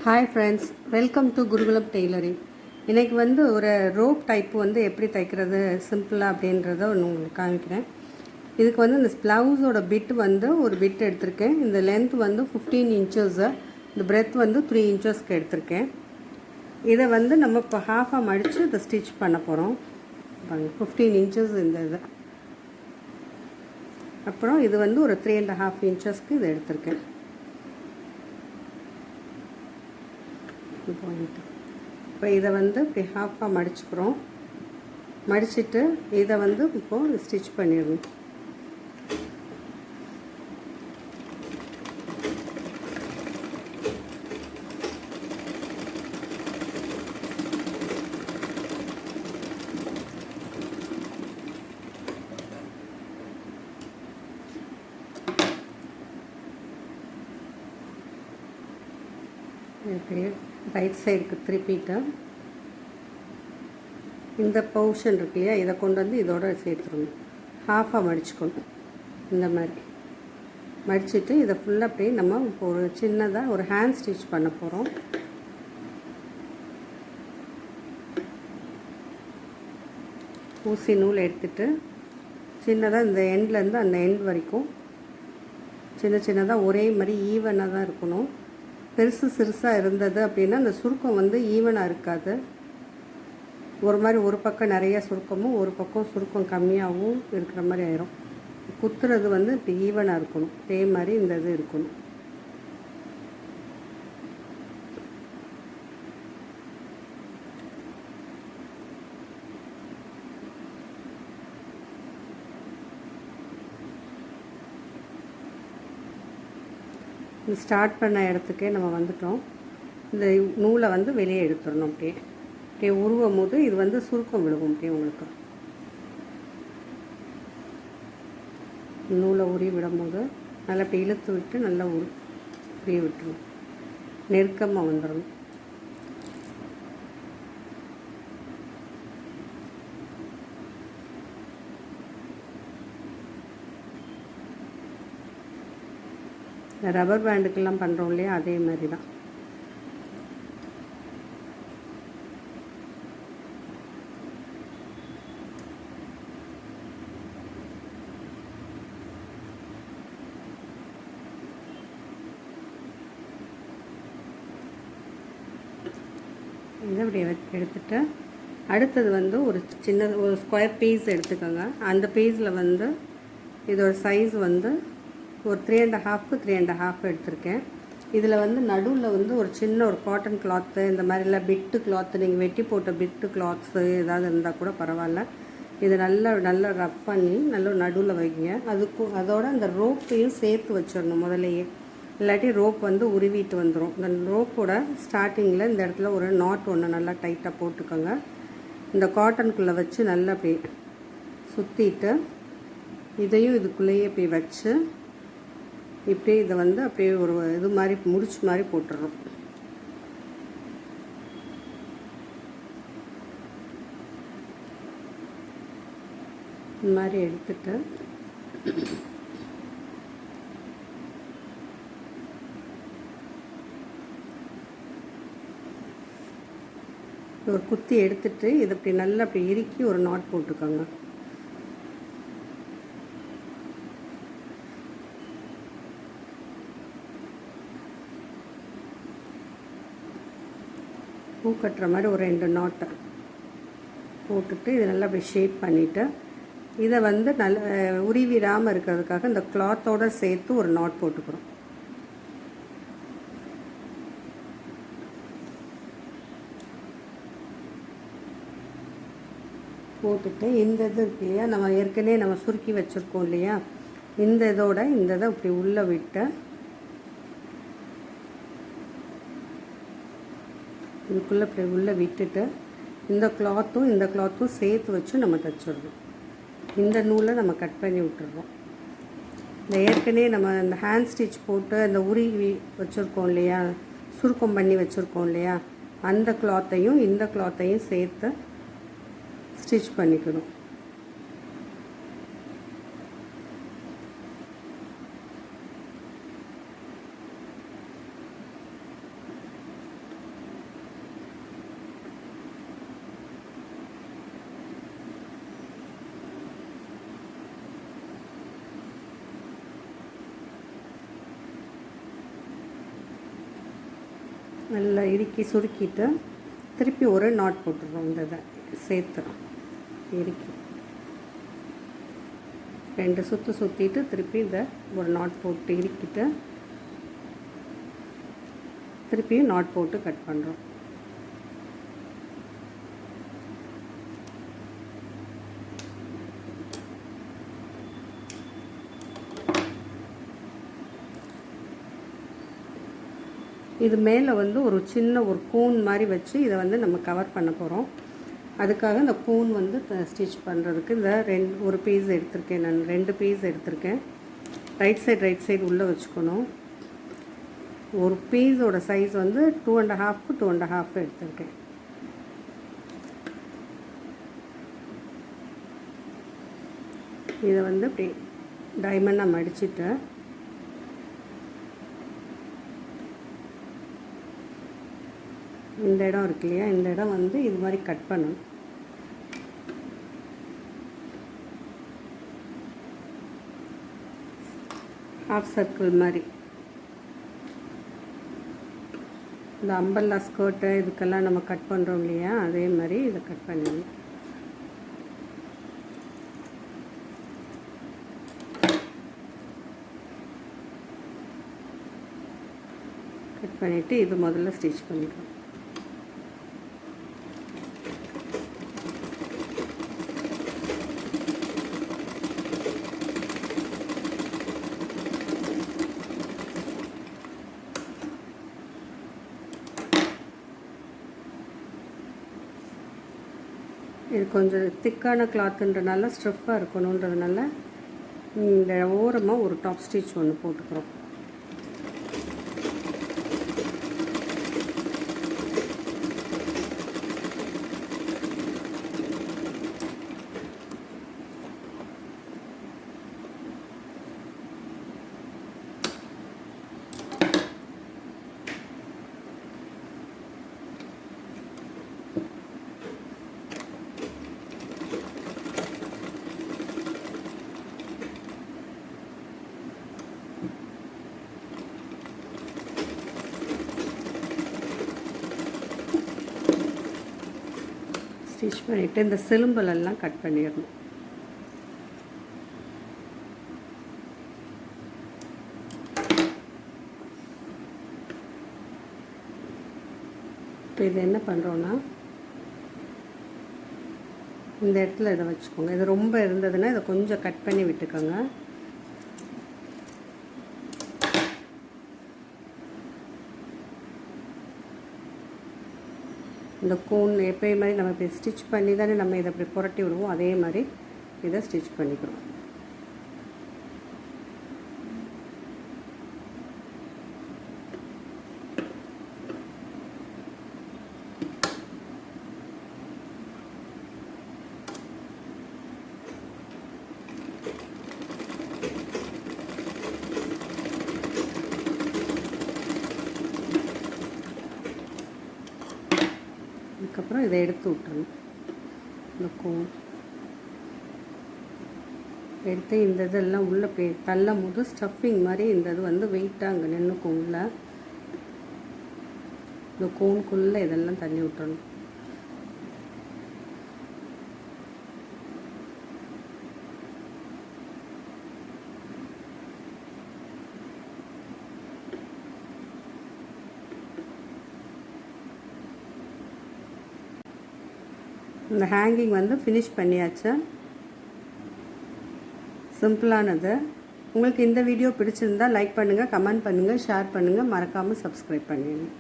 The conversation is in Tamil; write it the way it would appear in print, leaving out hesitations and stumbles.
Hi friends, welcome to Gurukulam tailoring. இன்றைக்கி ஒரு ரோப் டைப்பு எப்படி தைக்கிறது சிம்பிளாக அப்படின்றத உங்களுக்கு காமிக்கிறேன். இதுக்கு இந்த ப்ளவுஸோட பிட் ஒரு பிட் எடுத்திருக்கேன். இந்த லென்த் 15 இன்ச்சஸு, இந்த பிரெத் 3 இன்ச்சஸ்க்கு எடுத்திருக்கேன். இதை நம்ம இப்போ ஹாஃபாக மடித்து இதை ஸ்டிச் பண்ண போகிறோம். 15 இன்ச்சஸ் இந்த இது. அப்புறம் இது ஒரு 3.5 இன்ச்சஸ்க்கு இதை எடுத்திருக்கேன். இப்போ இதை இப்படி ஹாஃபாக மடிச்சுக்கிறோம். மடிச்சுட்டு இதை இப்போது ஸ்டிச் பண்ணிடணும். இப்படி ரைட் சைடுக்கு திருப்பிட்டு இந்த போர்ஷன் இருக்கு இல்லையா, இதை கொண்டு இதோட சேர்த்துடணும். ஹாஃபாக மடிச்சுக்கணும். இந்த மாதிரி மடிச்சுட்டு இதை ஃபுல்லாக அப்படியே நம்ம இப்போ ஒரு சின்னதாக ஒரு ஹேண்ட் ஸ்டிச் பண்ண போகிறோம். ஊசி நூல் எடுத்துட்டு சின்னதாக இந்த எண்ட்லேருந்து அந்த எண்ட் வரைக்கும் சின்னதாக ஒரே மாதிரி ஈவனாக தான் இருக்கணும். பெருசு சிறுசாக இருந்தது அப்படின்னா அந்த சுருக்கம் ஈவனாக இருக்காது. ஒரு மாதிரி ஒரு பக்கம் நிறைய சுருக்கமும் ஒரு பக்கம் சுருக்கம் கம்மியாகவும் இருக்கிற மாதிரி ஆயிரும். குத்துறது இப்படி ஈவனாக இருக்கணும். அதே மாதிரி இந்த இது இருக்கணும். ஸ்டார்ட் பண்ண இடத்துக்கே நம்ம வந்துட்டோம். இந்த நூலை வெளியே எடுத்துடணும். அப்படியே உருவும் போது இது சுருக்கம் விழுகும். அப்படியே உங்களுக்கு நூலை உருவி விடும்போது நல்லா அப்படி இழுத்து விட்டு நல்லா உருவி விட்டுரும். நெருக்கமாக வந்துடணும். ரப்பர் பேண்டுக்கெல்லாம் பண்ணுறோம் இல்லையா, அதே மாதிரி தான். இதை அப்படி எடுத்துட்டு அடுத்தது ஒரு சின்ன ஒரு ஸ்கொயர் பீஸ் எடுத்துக்கோங்க. அந்த பீஸில் இதோட சைஸ் ஒரு 3.5க்கு 3.5 எடுத்திருக்கேன். இதில் நடுவில் ஒரு சின்ன ஒரு காட்டன் கிளாத்து, இந்த மாதிரிலாம் பிட்டு கிளாத்து, நீங்கள் வெட்டி போட்ட பிட்டு கிளாத்ஸு ஏதாவது இருந்தால் கூட பரவாயில்ல. இதை நல்லா ரப் பண்ணி நல்லா நடுவில் வைங்க. அதோட அந்த ரோப்பையும் சேர்த்து வச்சிடணும் முதல்லையே, இல்லாட்டி ரோப் உருவிட்டு வந்துடும். இந்த ரோப்போட ஸ்டார்டிங்கில் இந்த இடத்துல ஒரு நாட் ஒன்று நல்லா டைட்டாக போட்டுக்கோங்க. இந்த காட்டனுக்குள்ளே வச்சு நல்லா அப்படி சுற்றிட்டு இதையும் இதுக்குள்ளேயே போய் வச்சு இப்படி இதை அப்படியே ஒரு இது மாதிரி முடிச்சு மாதிரி போட்டுடுறோம். இந்த மாதிரி எடுத்துட்டு ஒரு குத்தி எடுத்துட்டு இதை அப்படி நல்லா அப்படி இறுக்கி ஒரு நாட் போட்டுக்கோங்க. பூ கட்டுற மாதிரி ஒரு 2 நாட்டை போட்டுட்டு இதை நல்லா அப்படி ஷேப் பண்ணிவிட்டு இதை நல்ல உருவிடாமல் இருக்கிறதுக்காக இந்த கிளாத்தோடு சேர்த்து ஒரு நாட் போட்டுக்கிறோம். போட்டுட்டு இந்த இது இருக்கு இல்லையா, நம்ம ஏற்கனவே சுருக்கி வச்சுருக்கோம் இல்லையா, இந்த இதை இப்படி உள்ளே விட்டு இதுக்குள்ளே இப்படி உள்ளே விட்டுட்டு இந்த கிளாத்தும் சேர்த்து வச்சு நம்ம தைச்சிடுறோம். இந்த நூலை நம்ம கட் பண்ணி விட்டுடுறோம். இந்த ஏற்கனவே நம்ம இந்த ஹேண்ட் ஸ்டிச் போட்டு அந்த உருவி வச்சுருக்கோம் இல்லையா, சுருக்கம் பண்ணி வச்சுருக்கோம் இல்லையா, அந்த கிளாத்தையும் இந்த கிளாத்தையும் சேர்த்து ஸ்டிச் பண்ணிக்கணும். நல்லா இறுக்கி சுருக்கிட்டு திருப்பி ஒரு நாட் போட்டுடுறோம். இந்த இதை சேர்த்து இறுக்கி 2 சுற்று சுற்றிட்டு திருப்பி இதை ஒரு நாட் போட்டு இறுக்கிட்டு திருப்பியும் நாட் போட்டு கட் பண்ணுறோம். இது மேலே வந்து ஒரு சின்ன ஒரு கூன் மாதிரி வச்சு இதை வந்து நம்ம கவர் பண்ண போகிறோம். அதுக்காக இந்த கூன் வந்து ஸ்டிச் பண்ணுறதுக்கு இந்த ஒரு பீஸ் எடுத்திருக்கேன். நான் 2 பீஸ் எடுத்திருக்கேன். ரைட் சைடு உள்ளே வச்சுக்கணும். ஒரு பீஸோட சைஸ் வந்து 2.5 2.5 எடுத்திருக்கேன். இதை வந்து இப்படி டைமண்டாக மடிச்சுட்டு இந்த இடம் இருக்கு இல்லையா, இந்த இடம் வந்து இது மாதிரி கட் பண்ணணும். ஹாஃப் சர்க்கிள் மாதிரி இந்த அம்பல்லா ஸ்கர்ட்டு இதுக்கெல்லாம் நம்ம கட் பண்ணுறோம் இல்லையா, அதே மாதிரி இதை கட் பண்ணிடணும். கட் பண்ணிவிட்டு இது முதல்ல ஸ்டிச் பண்ணிக்கலாம். இது கொஞ்சம் திக்கான கிளாத்துன்றனால ஸ்ட்ரிஃபாக இருக்கணுன்றதுனால இந்த ஓரமாக ஒரு டாப் ஸ்டிச் ஒன்று போட்டுக்கிறோம். ஸ்டிச் பண்ணிவிட்டு இந்த சிலும்பலெல்லாம் கட் பண்ணிடணும். இப்போ இது என்ன பண்ணுறோன்னா இந்த இடத்துல இதை வச்சுக்கோங்க. இது ரொம்ப இருந்ததுன்னா இதை கொஞ்சம் கட் பண்ணி விட்டுக்கோங்க. இந்த கோன் எப்போயும் மாதிரி நம்ம இப்போ ஸ்டிச் பண்ணி தானே நம்ம இதை அப்படி புரட்டி விடுவோம், அதே மாதிரி இதை ஸ்டிச் பண்ணிக்கிறோம். அதுக்கப்புறம் இதை எடுத்து விட்டுறணும். இந்த கோன் எடுத்து இந்த இதெல்லாம் உள்ளே போய் தள்ளும் போது ஸ்டஃபிங் மாதிரி இந்த இது வந்து வெயிட்டாக அங்கே நின்றுக்கும். உள்ள இந்த கோனுக்குள்ளே இதெல்லாம் தள்ளி விட்டுறணும். இந்த ஹேங்கிங் வந்து ஃபினிஷ் பண்ணியாச்சு. சிம்பிளானது. உங்களுக்கு இந்த வீடியோ பிடிச்சிருந்தால் லைக் பண்ணுங்கள், கமெண்ட் பண்ணுங்கள், ஷேர் பண்ணுங்கள், மறக்காமல் சப்ஸ்கிரைப் பண்ணிடுங்க.